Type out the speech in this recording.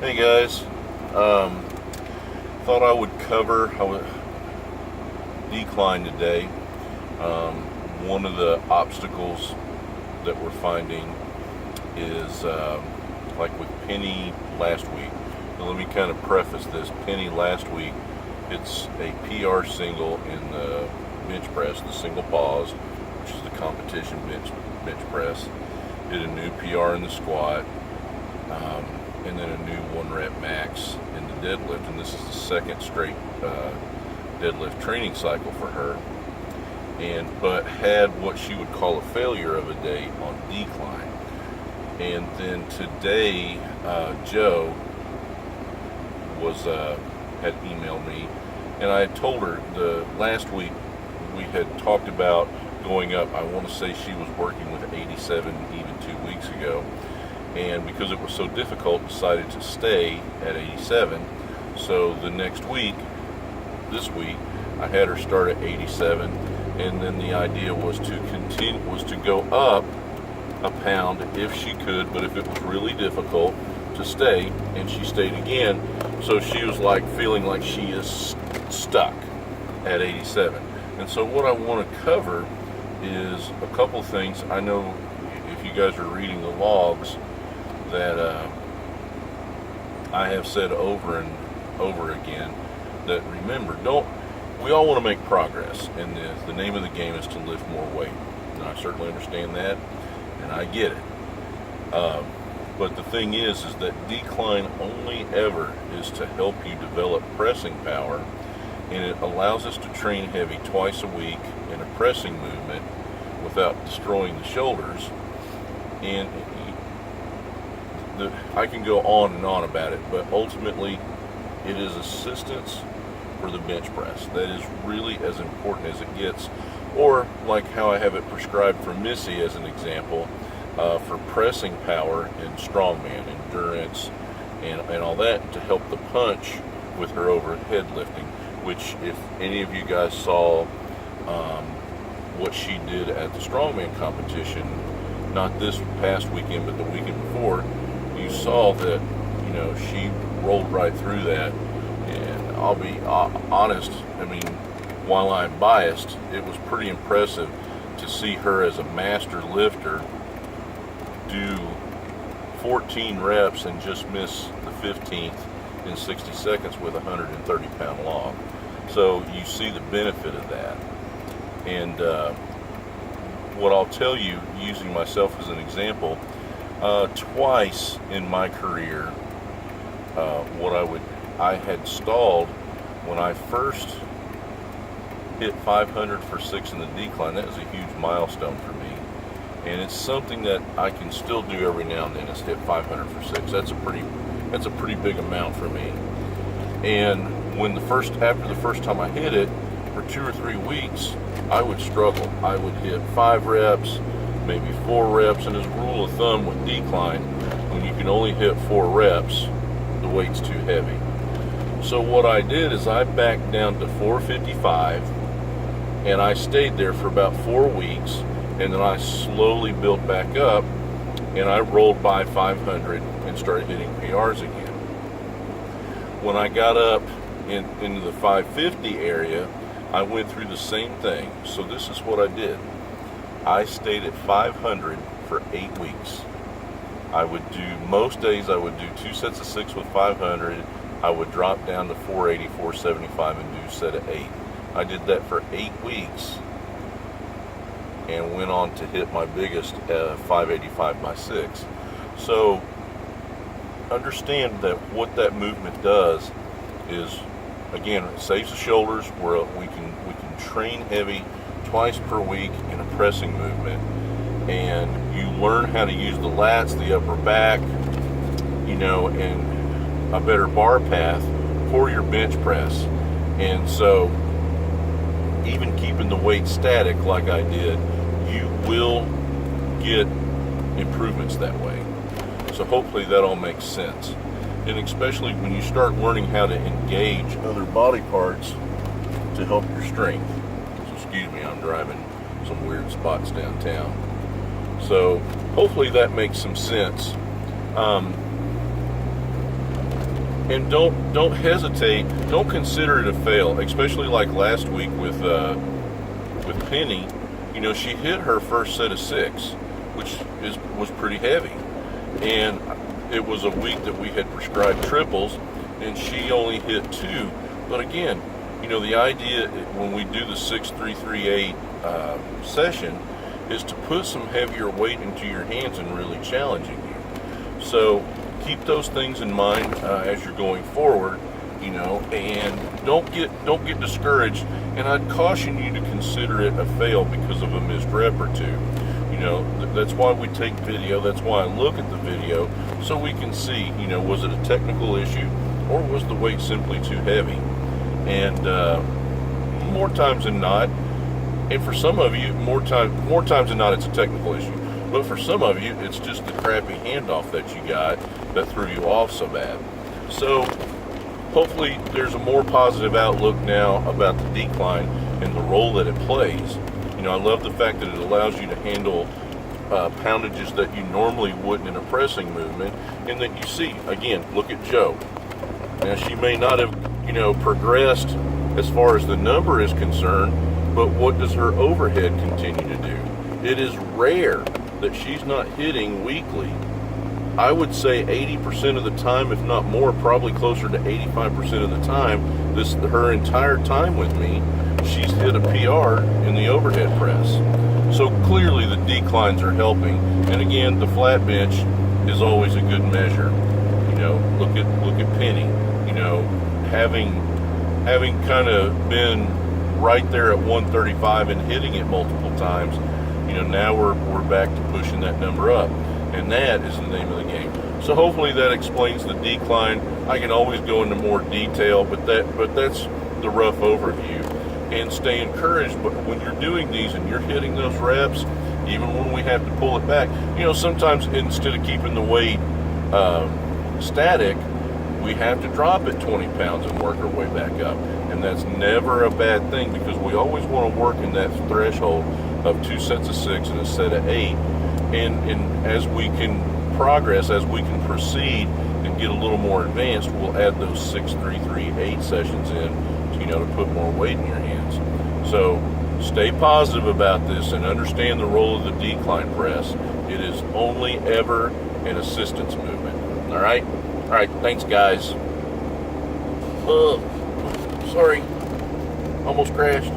Hey guys, thought I would cover how decline today. One of the obstacles that we're finding is like with Penny last week. Now, let me kind of preface this. Penny last week, it's a PR single in the bench press, the single pause, which is the competition bench press. Did a new PR in the squat. And then a new 1 rep max in the deadlift, and this is the second straight deadlift training cycle for her, but had what she would call a failure of a day on decline. And then today Joe had emailed me, and I had told her the last week we had talked about going up. I want to say she was working with 87 even 2 weeks ago, and because it was so difficult, decided to stay at 87. So the next week, this week, I had her start at 87, and then the idea was to go up a pound if she could, but if it was really difficult, to stay, and she stayed again. So she was like feeling like she is stuck at 87. And so what I want to cover is a couple things. I know if you guys are reading the logs, that I have said over and over again, that remember, we all want to make progress, and the name of the game is to lift more weight. And I certainly understand that, and I get it. But the thing is that decline only ever is to help you develop pressing power, and it allows us to train heavy twice a week in a pressing movement without destroying the shoulders. And I can go on and on about it, but ultimately it is assistance for the bench press. That is really as important as it gets. Or like how I have it prescribed for Missy as an example, for pressing power in strongman, endurance, and all that, to help the punch with her overhead lifting, which if any of you guys saw what she did at the strongman competition, not this past weekend, but the weekend before, you saw that, she rolled right through that. And I'll be honest, I mean, while I'm biased, it was pretty impressive to see her as a master lifter do 14 reps and just miss the 15th in 60 seconds with a 130-pound log. So you see the benefit of that. And what I'll tell you, using myself as an example, twice in my career, I had stalled when I first hit 500 for 6 in the decline. That was a huge milestone for me, and it's something that I can still do every now and then, is hit 500 for 6. That's a pretty big amount for me. And after the first time I hit it, for 2 or 3 weeks, I would struggle. I would hit 5 reps, maybe 4 reps, and as a rule of thumb with decline, when you can only hit 4 reps, the weight's too heavy. So what I did is I backed down to 455, and I stayed there for about 4 weeks, and then I slowly built back up, and I rolled by 500 and started hitting PRs again. When I got up into the 550 area, I went through the same thing. So this is what I did. I stayed at 500 for 8 weeks. Most days I would do 2 sets of 6 with 500. I would drop down to 480, 475 and do a set of 8. I did that for 8 weeks and went on to hit my biggest 585 by 6. So understand that what that movement does is, again, it saves the shoulders, where we can train heavy twice per week in a pressing movement, and you learn how to use the lats, the upper back, and a better bar path for your bench press. And so even keeping the weight static like I did, you will get improvements that way. So hopefully that all makes sense. And especially when you start learning how to engage other body parts to help your strength. So excuse me, I'm driving some weird spots downtown. So hopefully that makes some sense. And don't hesitate. Don't consider it a fail, especially like last week with Penny. You know, she hit her first set of 6, which was pretty heavy, and it was a week that we had prescribed triples, and she only hit 2. But again, you know, the idea when we do the 6-3-3-8 session is to put some heavier weight into your hands and really challenging you. So keep those things in mind as you're going forward, you know, and don't get discouraged. And I'd caution you to consider it a fail because of a missed rep or 2. You know, that's why we take video. That's why I look at the video so we can see, you know, was it a technical issue or was the weight simply too heavy? And more times than not, and for some of you, more times than not, it's a technical issue. But for some of you, it's just the crappy handoff that you got that threw you off so bad. So hopefully there's a more positive outlook now about the decline and the role that it plays. You know, I love the fact that it allows you to handle poundages that you normally wouldn't in a pressing movement, and that you see, again, look at Jo. Now, she may not have, you know, progressed as far as the number is concerned, but what does her overhead continue to do? It is rare that she's not hitting weekly. I would say 80% of the time, if not more, probably closer to 85% of the time, her entire time with me, she's hit a PR in the overhead press. So clearly the declines are helping. And again, the flat bench is always a good measure. You know, look at Penny. You know, having kind of been right there at 135 and hitting it multiple times, you know, now we're back to pushing that number up. And that is the name of the game. So hopefully that explains the decline. I can always go into more detail, but that's the rough overview. And stay encouraged. But when you're doing these and you're hitting those reps, even when we have to pull it back, you know, sometimes instead of keeping the weight static, we have to drop it 20 pounds and work our way back up. And that's never a bad thing, because we always want to work in that threshold of 2 sets of 6 and a set of 8. And as we can progress, as we can proceed and get a little more advanced, we'll add those 6-3-3-8 sessions in, you know, to put more weight in your hands. So stay positive about this and understand the role of the decline press. It is only ever an assistance movement. All right? All right, thanks, guys. Sorry, almost crashed.